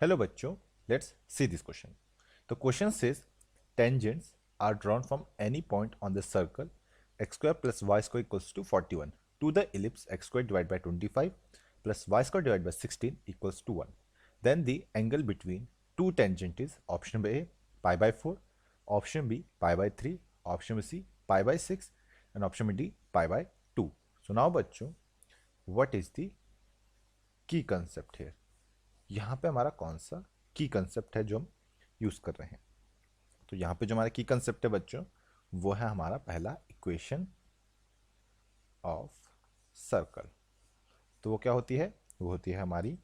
Hello बच्चों, let's see this question. The question says tangents are drawn from any point on the circle x square plus y square equals to 41 to the ellipse x square divided by 25 plus y square divided by 16 equals to 1. Then the angle between two tangent is option A pi by 4, option B pi by 3, option C pi by 6 and option D pi by 2. So now बच्चों, what is the key concept here? यहाँ पे हमारा कौन सा की concept है जो हम यूज़ कर रहे हैं? तो यहाँ पे जो हमारा की कंसेप्ट है बच्चों, वो है हमारा पहला इक्वेशन ऑफ सर्कल। तो वो क्या होती है? वो होती है हमारी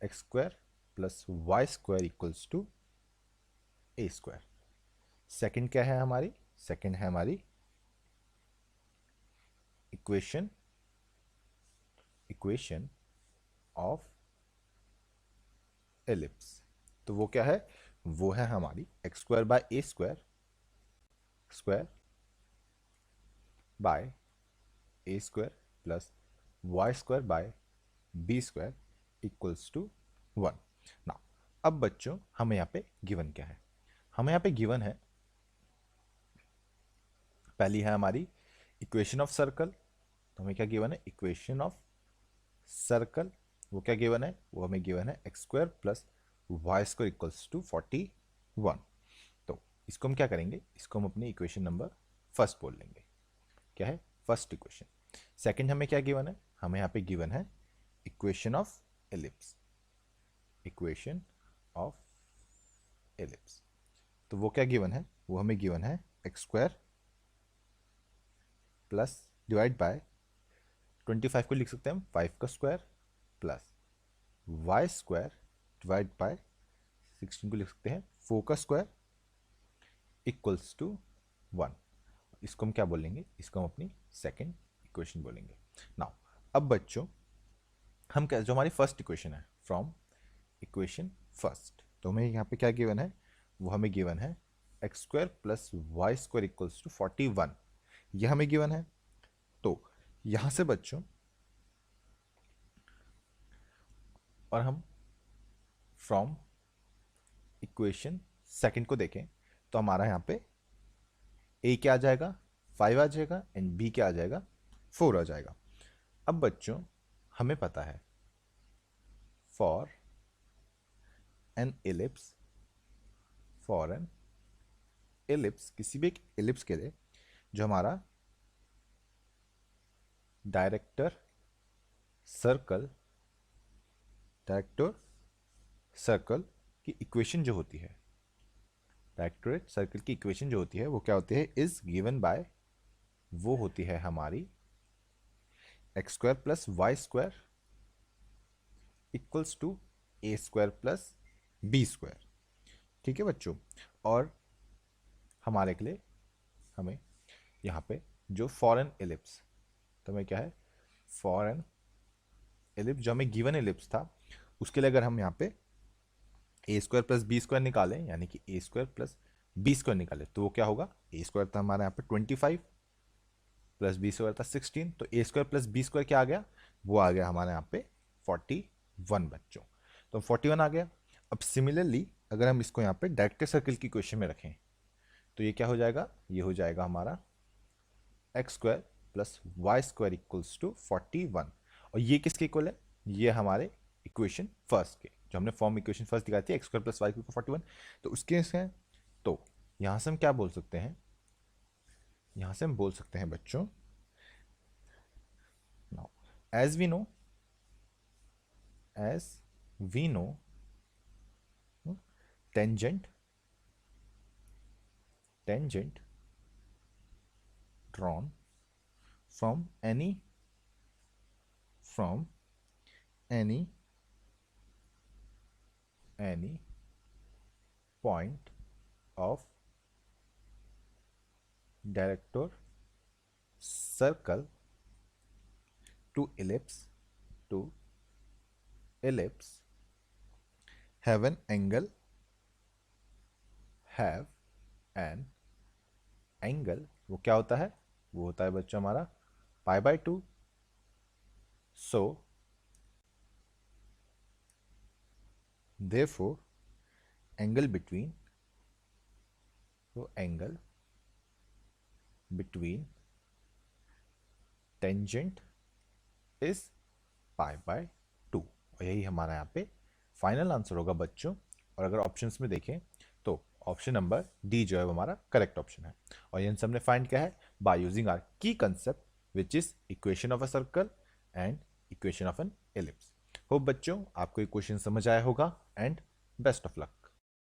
x square plus y square equals to a square. Second क्या है हमारी? सेकेंड है हमारी इक्वेशन इक्वेशन ऑफ एलिप्स। तो वो क्या है? वो है हमारी x square by a square square by a square plus y square by b square equals to 1। ना, अब बच्चों हमें यहाँ पे गिवन क्या है? हमें यहाँ पे गिवन है, पहली है हमारी इक्वेशन ऑफ सर्कल। तो हमें क्या गिवन है? Equation of circle. वो क्या गिवन है? वो हमें गिवन है x square plus y square equals to 41। तो इसको हम क्या करेंगे? इसको हम अपनी इक्वेशन नंबर फर्स्ट बोल लेंगे। क्या है? First equation. सेकंड हमें क्या गिवन है? हमें यहाँ पे गिवन है equation of ellipse. Equation of ellipse. तो वो क्या गिवन है? वो हमें गिवन है x square plus divide by 25 को लिख सकते हैं हम 5 का square plus y square divide by 16 को लिख सकते हैं 4 का स्क्वायर इक्वल्स टू 1। इसको हम क्या बोलेंगे? इसको हम अपनी सेकेंड इक्वेशन बोलेंगे। नाउ अब बच्चों हम क्या, जो हमारी फर्स्ट इक्वेशन है फ्रॉम इक्वेशन फर्स्ट, तो हमें यहाँ पे क्या गिवन है? वो हमें गिवन है x square plus y square equals to 41। यह हमें गिवन है। तो यहाँ से बच्चों, और हम फ्रॉम इक्वेशन सेकंड को देखें तो हमारा यहाँ पे ए क्या आ जाएगा? 5 आ जाएगा एंड बी क्या आ जाएगा? 4 आ जाएगा। अब बच्चों हमें पता है for an ellipse, for an ellipse, किसी भी एक एलिप्स के लिए जो हमारा डायरेक्टर सर्कल की इक्वेशन जो होती है, डायरेक्टरेट सर्कल की इक्वेशन जो होती है वो क्या होती है? इज गिवन बाय, वो होती है हमारी x square plus y square equals to a square plus b square. ठीक है बच्चों। और हमारे के लिए हमें यहाँ पे जो फॉरेन एलिप्स, तो हमें क्या है? फॉरेन एलिप्स जो हमें गिवन एलिप्स था उसके लिए अगर हम यहाँ पे ए स्क्वायर प्लस बी स्क्वायर निकालें, यानी कि ए स्क्वायर प्लस बी स्क्वायर निकालें, तो वो क्या होगा? ए स्क्वायर था हमारे यहाँ पे 25 प्लस बी स्क्वायर था 16, तो ए स्क्वायर प्लस बी स्क्वायर क्या आ गया? वो आ गया हमारे यहाँ पे 41 बच्चों। तो 41 आ गया। अब सिमिलरली अगर हम इसको यहाँ पे डायरेक्टर सर्कल की क्वेश्चन में रखें तो ये क्या हो जाएगा? ये हो जाएगा हमारा x square plus y square equals to 41। और ये किसके इक्वल है? ये हमारे इक्वेशन फर्स्ट के, जो हमने फॉर्म इक्वेशन फर्स्ट दिखाई थी x square plus y equal to 41, तो उसके हैं। तो यहाँ से हम क्या बोल सकते हैं? यहाँ से हम बोल सकते हैं बच्चों, now as we know, as we know tangent tangent drawn from from any point of director circle to ellipse have an angle, have an angle। वो क्या होता है? वो होता है बच्चों हमारा pi by 2। So therefore angle between angle between tangent is pi by 2। और यही हमारा यहाँ पे फाइनल आंसर होगा बच्चों। और अगर ऑप्शंस में देखें तो ऑप्शन नंबर डी जो है वो हमारा करेक्ट ऑप्शन है। और ये हमने फाइंड किया है बाय यूजिंग आर की concept which is equation of a circle and equation of an ellipse. Hope बच्चों आपको ये क्वेश्चन समझ आया होगा एंड बेस्ट ऑफ लक।